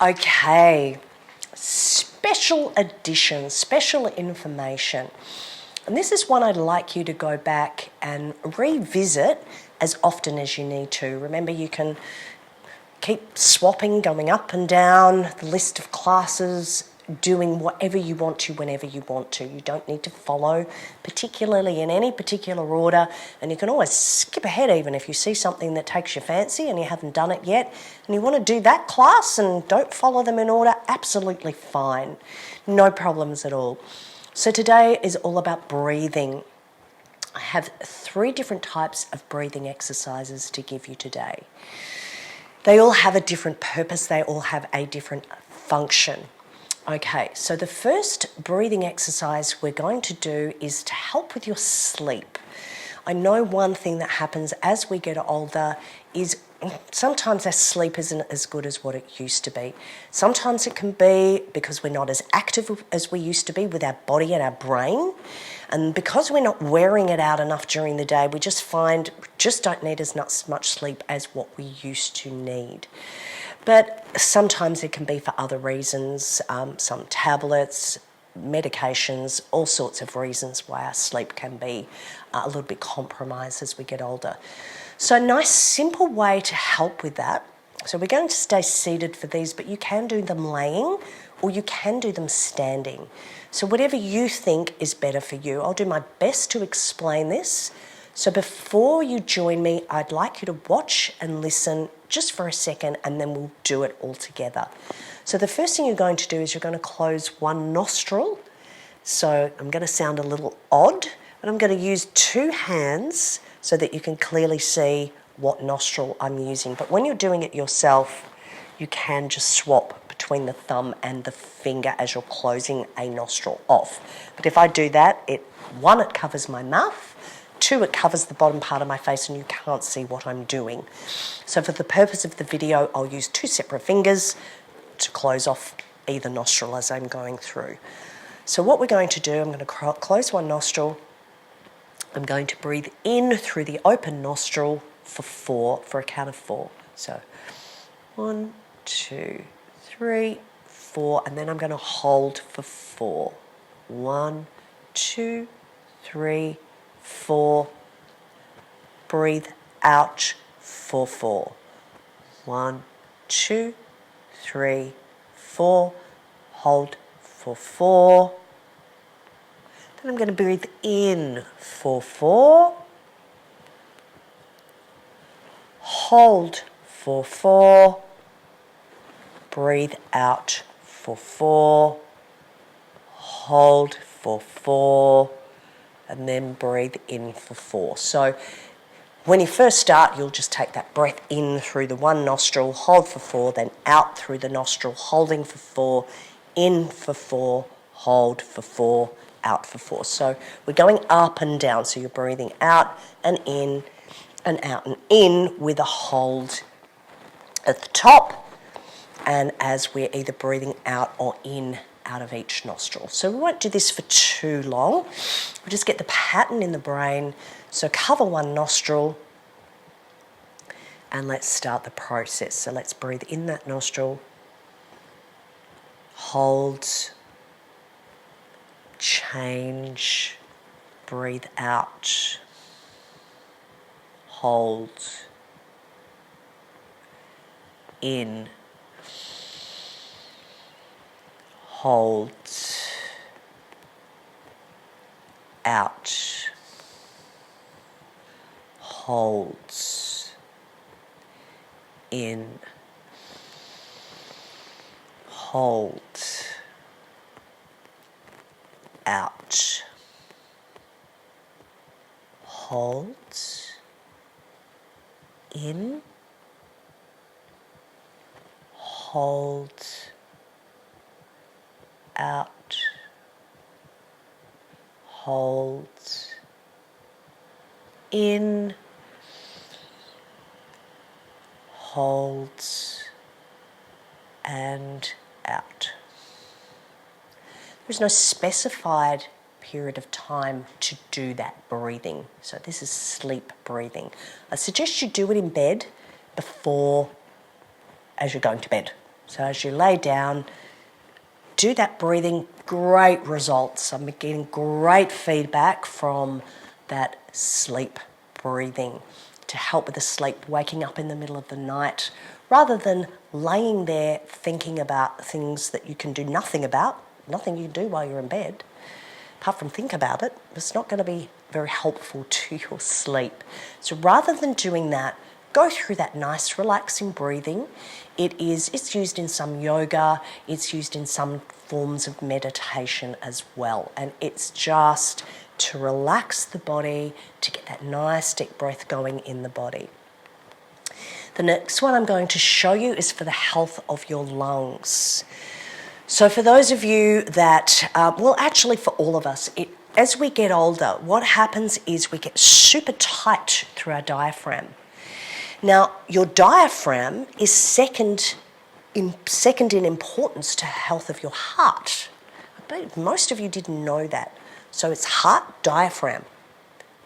Okay, special edition, special information. And this is one I'd like you to go back and revisit as often as you need to. Remember, you can keep swapping, going up and down the list of classes, doing whatever you want to whenever you want to. You don't need to follow particularly in any particular order, and you can always skip ahead even if you see something that takes your fancy and you haven't done it yet and you want to do that class and don't follow them in order, absolutely fine. No problems at all. So today is all about breathing. I have 3 different types of breathing exercises to give you today. They all have a different purpose, they all have a different function. Okay, so the first breathing exercise we're going to do is to help with your sleep. I know one thing that happens as we get older is sometimes our sleep isn't as good as what it used to be. Sometimes it can be because we're not as active as we used to be with our body and our brain. And because we're not wearing it out enough during the day, we just find we just don't need as much sleep as what we used to need. But sometimes it can be for other reasons, some tablets, medications, all sorts of reasons why our sleep can be a little bit compromised as we get older. So a nice simple way to help with that. So we're going to stay seated for these, but you can do them laying or you can do them standing. So whatever you think is better for you. I'll do my best to explain this. So before you join me, I'd like you to watch and listen just for a second and then we'll do it all together. So the first thing you're going to do is you're going to close one nostril. So I'm going to sound a little odd, but I'm going to use 2 hands so that you can clearly see what nostril I'm using. But when you're doing it yourself, you can just swap between the thumb and the finger as you're closing a nostril off. But if I do that, 1, it covers my mouth, 2, it covers the bottom part of my face and you can't see what I'm doing. So for the purpose of the video, I'll use 2 separate fingers to close off either nostril as I'm going through. So what we're going to do, I'm going to close one nostril. I'm going to breathe in through the open nostril for a count of 4. So 1, 2, 3, 4, and then I'm going to hold for 4. 1, 2, 3, 4. Breathe out for 4. 1, 2, 3, 4. Hold for 4. Then I'm going to breathe in for 4. Hold for 4. Breathe out for 4. Hold for 4. And then breathe in for 4. So when you first start, you'll just take that breath in through the one nostril, hold for 4, then out through the nostril, holding for 4, in for 4, hold for 4, out for 4. So we're going up and down. So you're breathing out and in and out and in with a hold at the top. And as we're either breathing out or in out of each nostril. So we won't do this for too long. We'll just get the pattern in the brain. So cover one nostril and let's start the process. So let's breathe in that nostril, hold, change, breathe out, hold, in, hold, out, hold, in, hold, out, hold, in, hold, out, hold, in, hold, and out. There's no specified period of time to do that breathing. So this is sleep breathing. I suggest you do it in bed before as you're going to bed. So as you lay down, do that breathing. Great results. I'm getting great feedback from that sleep breathing to help with the sleep, waking up in the middle of the night, rather than laying there thinking about things that you can do nothing about, nothing you can do while you're in bed, apart from think about it. It's not going to be very helpful to your sleep. So rather than doing that, go through that nice relaxing breathing. It's used in some yoga, it's used in some forms of meditation as well. And it's just to relax the body, to get that nice deep breath going in the body. The next one I'm going to show you is for the health of your lungs. So for those of you that, actually for all of us, as we get older, what happens is we get super tight through our diaphragm. Now, your diaphragm is second in importance to health of your heart. I bet most of you didn't know that. So it's heart, diaphragm.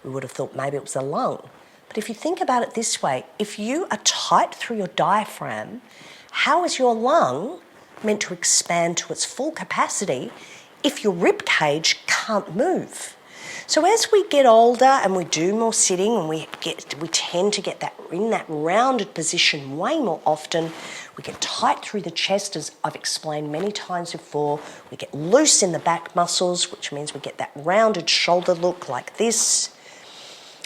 We would have thought maybe it was a lung. But if you think about it this way, if you are tight through your diaphragm, how is your lung meant to expand to its full capacity if your rib cage can't move? So as we get older and we do more sitting and we tend to get that in that rounded position way more often. We get tight through the chest, as I've explained many times before. We get loose in the back muscles, which means we get that rounded shoulder look like this.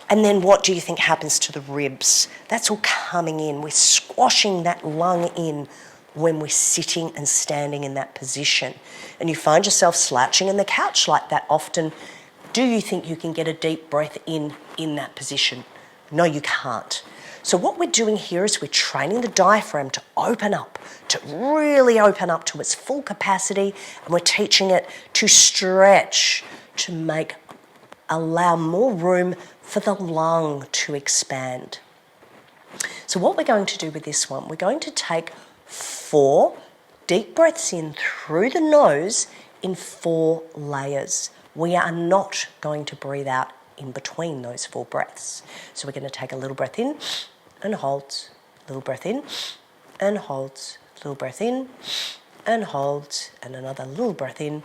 And then what do you think happens to the ribs? That's all coming in. We're squashing that lung in when we're sitting and standing in that position. And you find yourself slouching in the couch like that often. Do you think you can get a deep breath in that position? No, you can't. So what we're doing here is we're training the diaphragm to open up, to really open up to its full capacity, and we're teaching it to stretch, to allow more room for the lung to expand. So what we're going to do with this one, we're going to take 4 deep breaths in through the nose in 4 layers. We are not going to breathe out in between those 4 breaths. So we're going to take a little breath in and hold, little breath in and hold, little breath in and hold, and another little breath in.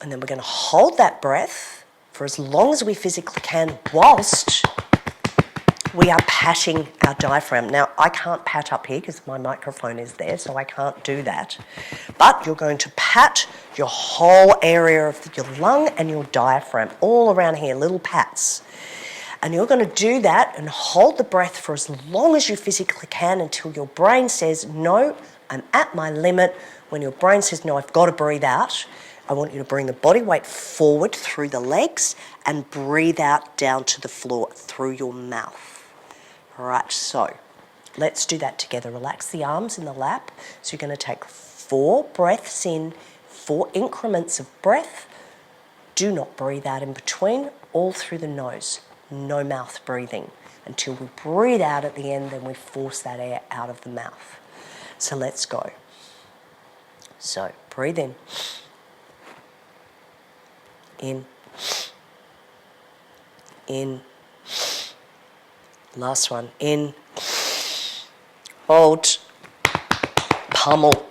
And then we're going to hold that breath for as long as we physically can whilst we are patting our diaphragm. Now, I can't pat up here because my microphone is there, so I can't do that. But you're going to pat your whole area of your lung and your diaphragm, all around here, little pats. And you're going to do that and hold the breath for as long as you physically can until your brain says, no, I'm at my limit. When your brain says, no, I've got to breathe out, I want you to bring the body weight forward through the legs and breathe out down to the floor through your mouth. All right, so let's do that together. Relax the arms in the lap. So you're going to take 4 breaths in, 4 increments of breath. Do not breathe out in between, all through the nose. No mouth breathing. Until we breathe out at the end, then we force that air out of the mouth. So let's go. So breathe in. In. In. Last one. In. Hold. Pummel.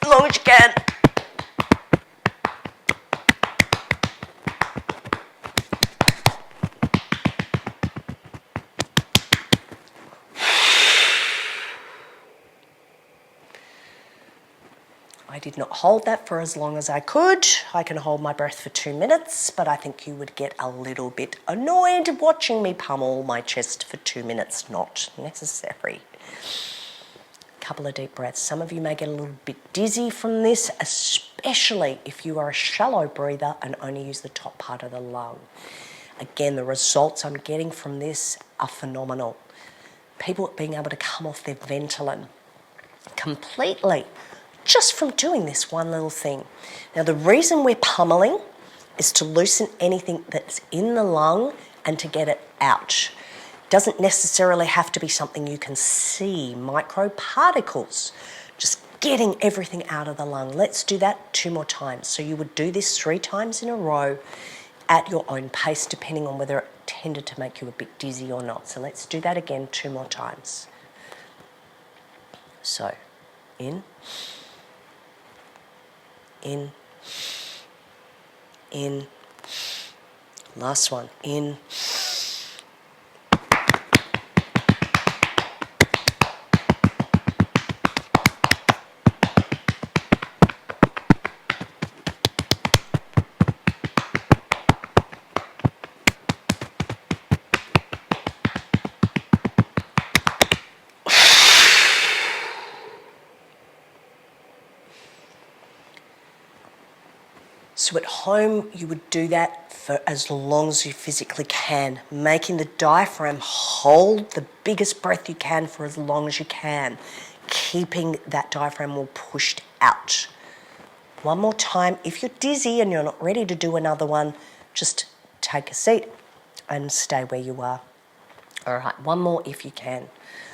As long as you can. I did not hold that for as long as I could. I can hold my breath for 2 minutes, but I think you would get a little bit annoyed watching me pummel my chest for 2 minutes. Not necessary. Couple of deep breaths. Some of you may get a little bit dizzy from this, especially if you are a shallow breather and only use the top part of the lung. Again, the results I'm getting from this are phenomenal. People being able to come off their Ventolin completely just from doing this one little thing. Now, the reason we're pummeling is to loosen anything that's in the lung and to get it out. Doesn't necessarily have to be something you can see, microparticles, just getting everything out of the lung. Let's do that 2 more times. So you would do this 3 times in a row at your own pace, depending on whether it tended to make you a bit dizzy or not. So let's do that again 2 more times. So, in, in, in. Last one, in. So at home, you would do that for as long as you physically can, making the diaphragm hold the biggest breath you can for as long as you can, keeping that diaphragm all pushed out. One more time. If you're dizzy and you're not ready to do another one, just take a seat and stay where you are. All right, one more if you can.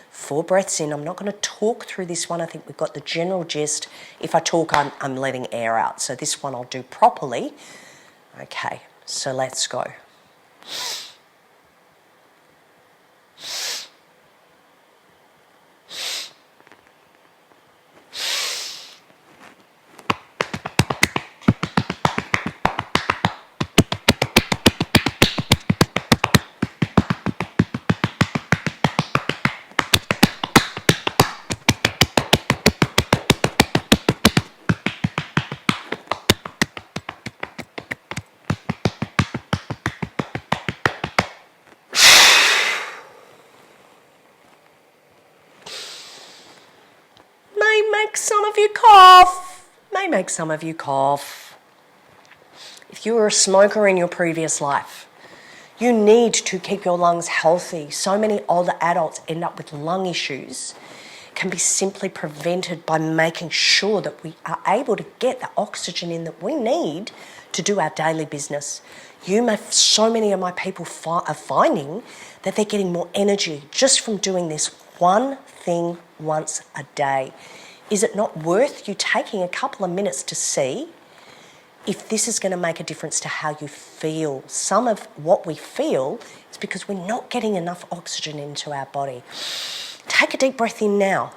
4 breaths in. I'm not going to talk through this one. I think we've got the general gist. If I talk, I'm letting air out. So this one I'll do properly. Okay, so let's go. Make some of you cough. May make some of you cough. If you were a smoker in your previous life, you need to keep your lungs healthy. So many older adults end up with lung issues. It can be simply prevented by making sure that we are able to get the oxygen in that we need to do our daily business. So many of my people are finding that they're getting more energy just from doing this one thing once a day. Is it not worth you taking a couple of minutes to see if this is going to make a difference to how you feel? Some of what we feel is because we're not getting enough oxygen into our body. Take a deep breath in now.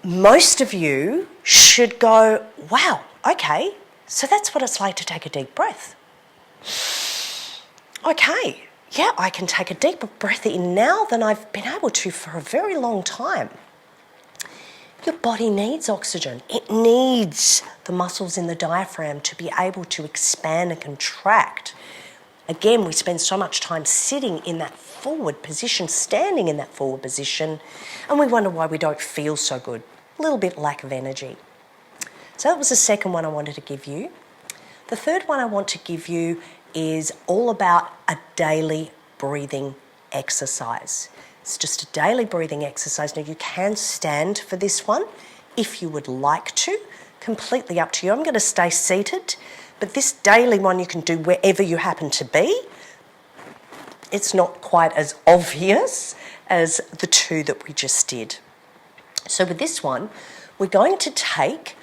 Most of you should go, wow, okay, so that's what it's like to take a deep breath. Okay, yeah, I can take a deeper breath in now than I've been able to for a very long time. Your body needs oxygen. It needs the muscles in the diaphragm to be able to expand and contract. Again, we spend so much time sitting in that forward position, standing in that forward position, and we wonder why we don't feel so good. A little bit lack of energy. So that was the second one I wanted to give you. The third one I want to give you is all about a daily breathing exercise. It's just a daily breathing exercise. Now, you can stand for this one if you would like to. Completely up to you. I'm going to stay seated, but this daily one you can do wherever you happen to be. It's not quite as obvious as the 2 that we just did. So with this one, we're going to take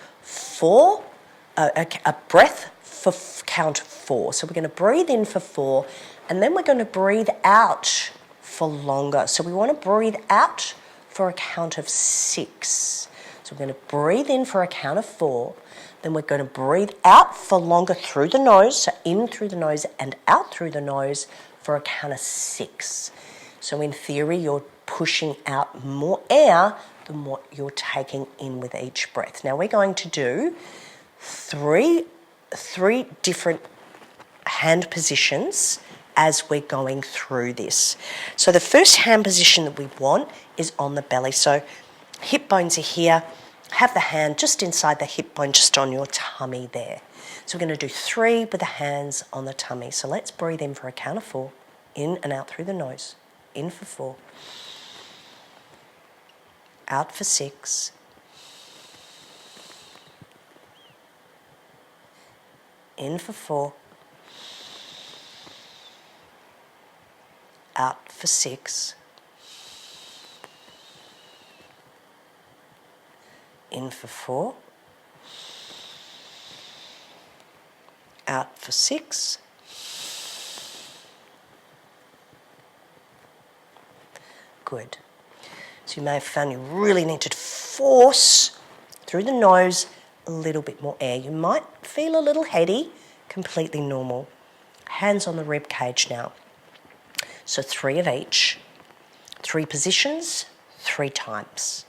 a breath for count 4. So we're going to breathe in for 4, and then we're going to breathe out for longer. So we want to breathe out for a count of 6. So we're going to breathe in for a count of 4, then we're going to breathe out for longer through the nose, so in through the nose and out through the nose for a count of 6. So in theory, you're pushing out more air than what you're taking in with each breath. Now we're going to do three different hand positions as we're going through this. So the first hand position that we want is on the belly. So hip bones are here. Have the hand just inside the hip bone, just on your tummy there. So we're going to do 3 with the hands on the tummy. So let's breathe in for a count of 4. In and out through the nose. In for 4. Out for 6. In for 4. Out for 6. In for 4. Out for 6. Good. So you may have found you really need to force through the nose a little bit more air. You might feel a little heady, completely normal. Hands on the rib cage now. So 3 of each. 3 positions, 3 times.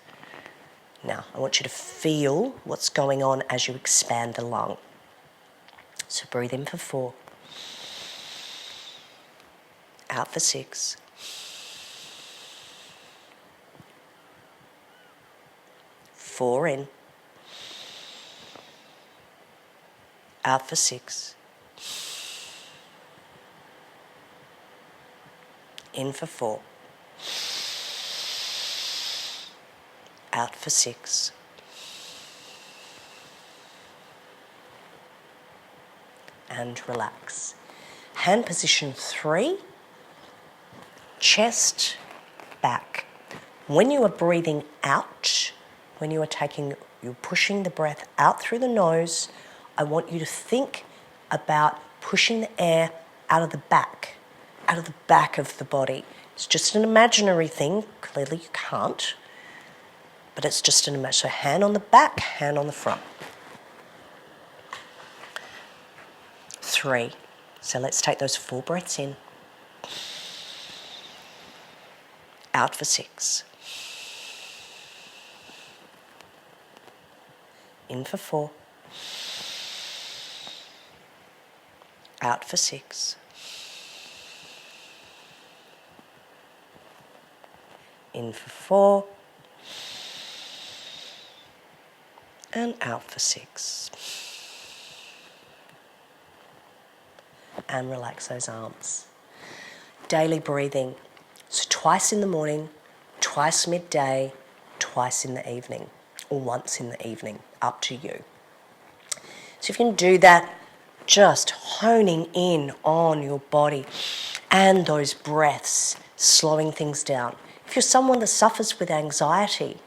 Now, I want you to feel what's going on as you expand the lung. So breathe in for 4. Out for 6. Four in. Out for 6. In for 4. Out for 6. And relax. Hand position 3. Chest back. When you are breathing out, when you are you're pushing the breath out through the nose, I want you to think about pushing the air out of the back of the body. It's just an imaginary thing. Clearly you can't, but it's just an image. So hand on the back, hand on the front. 3. So let's take those 4 breaths in. Out for 6. In for 4. Out for 6. In for 4. And out for 6. And relax those arms. Daily breathing. So twice in the morning, twice midday, twice in the evening, or once in the evening, up to you. So if you can do that, just honing in on your body and those breaths, slowing things down. If you're someone that suffers with anxiety,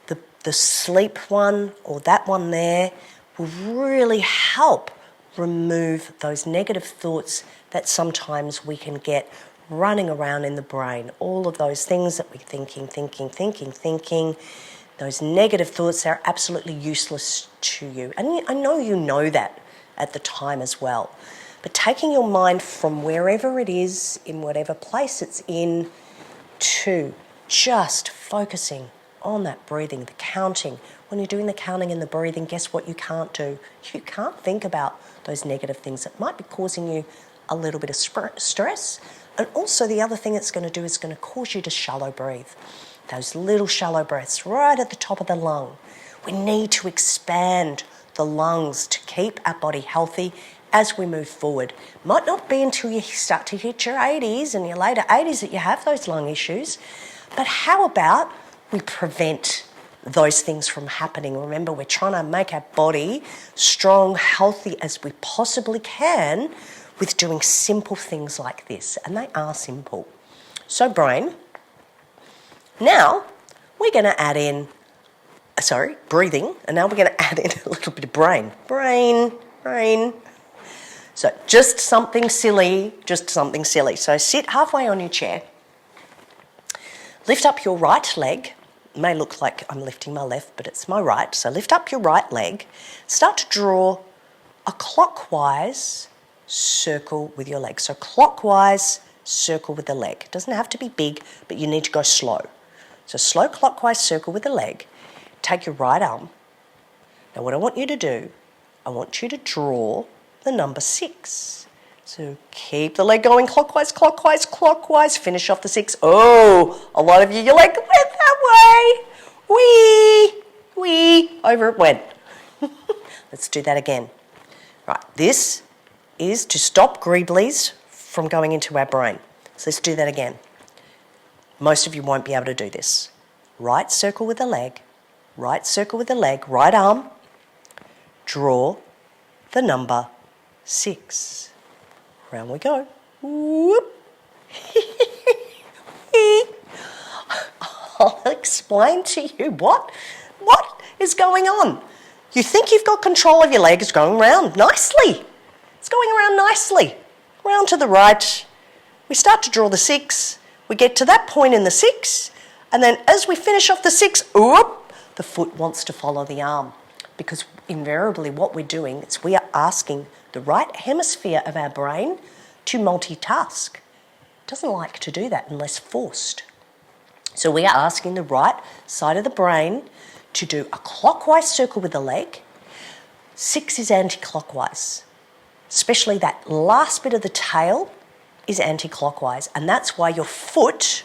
the sleep one or that one there will really help remove those negative thoughts that sometimes we can get running around in the brain. All of those things that we're thinking, those negative thoughts are absolutely useless to you. And I know you know that at the time as well. But taking your mind from wherever it is, in whatever place it's in, to just focusing on that breathing, the counting. When you're doing the counting and the breathing, guess what you can't do? You can't think about those negative things that might be causing you a little bit of stress. And also the other thing it's going to do is going to cause you to shallow breathe. Those little shallow breaths right at the top of the lung. We need to expand the lungs to keep our body healthy as we move forward. Might not be until you start to hit your 80s and your later 80s that you have those lung issues. But how about we prevent those things from happening? Remember, we're trying to make our body strong, healthy as we possibly can with doing simple things like this. And they are simple. So brain, now we're going to add in, breathing, and now we're going to add in a little bit of brain. Brain. So just something silly. So sit halfway on your chair. Lift up your right leg. It may look like I'm lifting my left, but it's my right. So lift up your right leg. Start to draw a clockwise circle with your leg. So clockwise circle with the leg. It doesn't have to be big, but you need to go slow. So slow clockwise circle with the leg. Take your right arm. Now what I want you to do, I want you to draw the number 6. So keep the leg going clockwise. Finish off the 6. Oh, a lot of you, your leg went that way. Wee, over it went. Let's do that again. Right, this is to stop greeblies from going into our brain. So let's do that again. Most of you won't be able to do this. Right circle with the leg, right arm, draw the number 6. Round we go. Whoop. I'll explain to you what is going on. You think you've got control of your legs going round nicely. It's going around nicely, round to the right. We start to draw the 6. We get to that point in the 6, and then as we finish off the 6, whoop, the foot wants to follow the arm, because invariably what we're doing is we are asking the right hemisphere of our brain to multitask. It doesn't like to do that unless forced. So we are asking the right side of the brain to do a clockwise circle with the leg. 6 is anti-clockwise, especially that last bit of the tail is anti-clockwise, and that's why your foot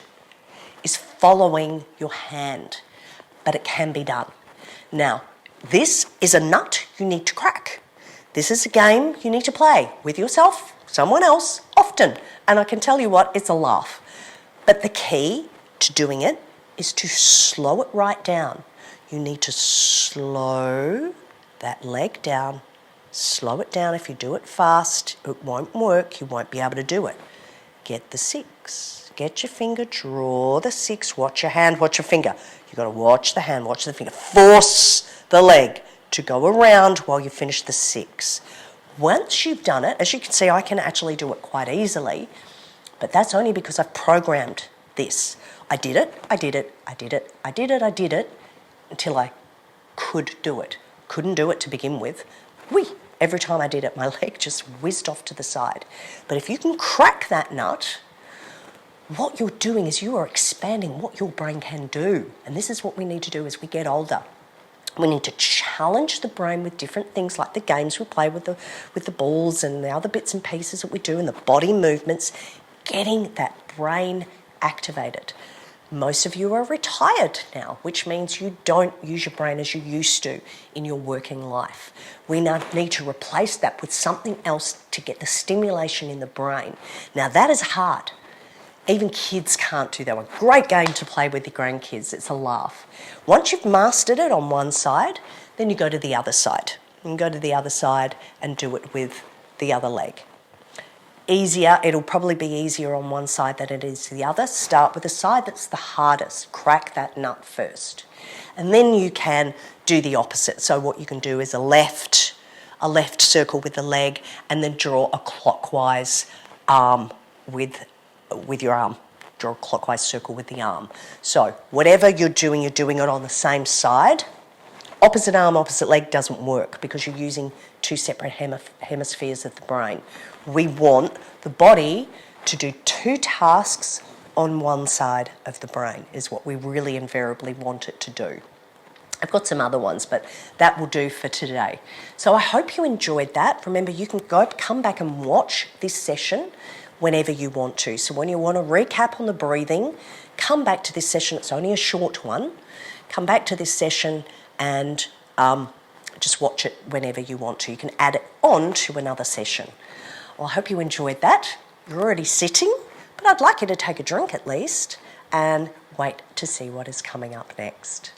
is following your hand, but it can be done. Now, this is a nut you need to crack. This is a game you need to play with yourself, someone else, often, and I can tell you what, it's a laugh. But the key to doing it is to slow it right down. You need to slow that leg down. Slow it down. If you do it fast, it won't work. You won't be able to do it. Get the 6. Get your finger, draw the 6. Watch your hand, watch your finger. You've got to watch the hand, watch the finger. Force the leg to go around while you finish the 6. Once you've done it, as you can see, I can actually do it quite easily, but that's only because I've programmed this. I did it, I did it, I did it, I did it, I did it, until I could do it. Couldn't do it to begin with. Every time I did it, my leg just whizzed off to the side. But if you can crack that nut, what you're doing is you are expanding what your brain can do. And this is what we need to do as we get older. We need to challenge the brain with different things like the games we play with the balls and the other bits and pieces that we do and the body movements, getting that brain activated. Most of you are retired now, which means you don't use your brain as you used to in your working life. We now need to replace that with something else to get the stimulation in the brain. Now that is hard. Even kids can't do that one. Great game to play with your grandkids. It's a laugh. Once you've mastered it on one side, then you go to the other side. You can go to the other side and do it with the other leg. Easier, it'll probably be easier on one side than it is the other. Start with the side that's the hardest. Crack that nut first. And then you can do the opposite. So what you can do is a left circle with the leg and then draw a clockwise arm with your arm. Draw a clockwise circle with the arm. So whatever you're doing it on the same side. Opposite arm, opposite leg doesn't work because you're using two separate hemispheres of the brain. We want the body to do two tasks on one side of the brain is what we really invariably want it to do. I've got some other ones, but that will do for today. So I hope you enjoyed that. Remember, you can come back and watch this session whenever you want to. So when you want to recap on the breathing, come back to this session. It's only a short one. Come back to this session and just watch it whenever you want to. You can add it on to another session. Well, I hope you enjoyed that. You're already sitting, but I'd like you to take a drink at least and wait to see what is coming up next.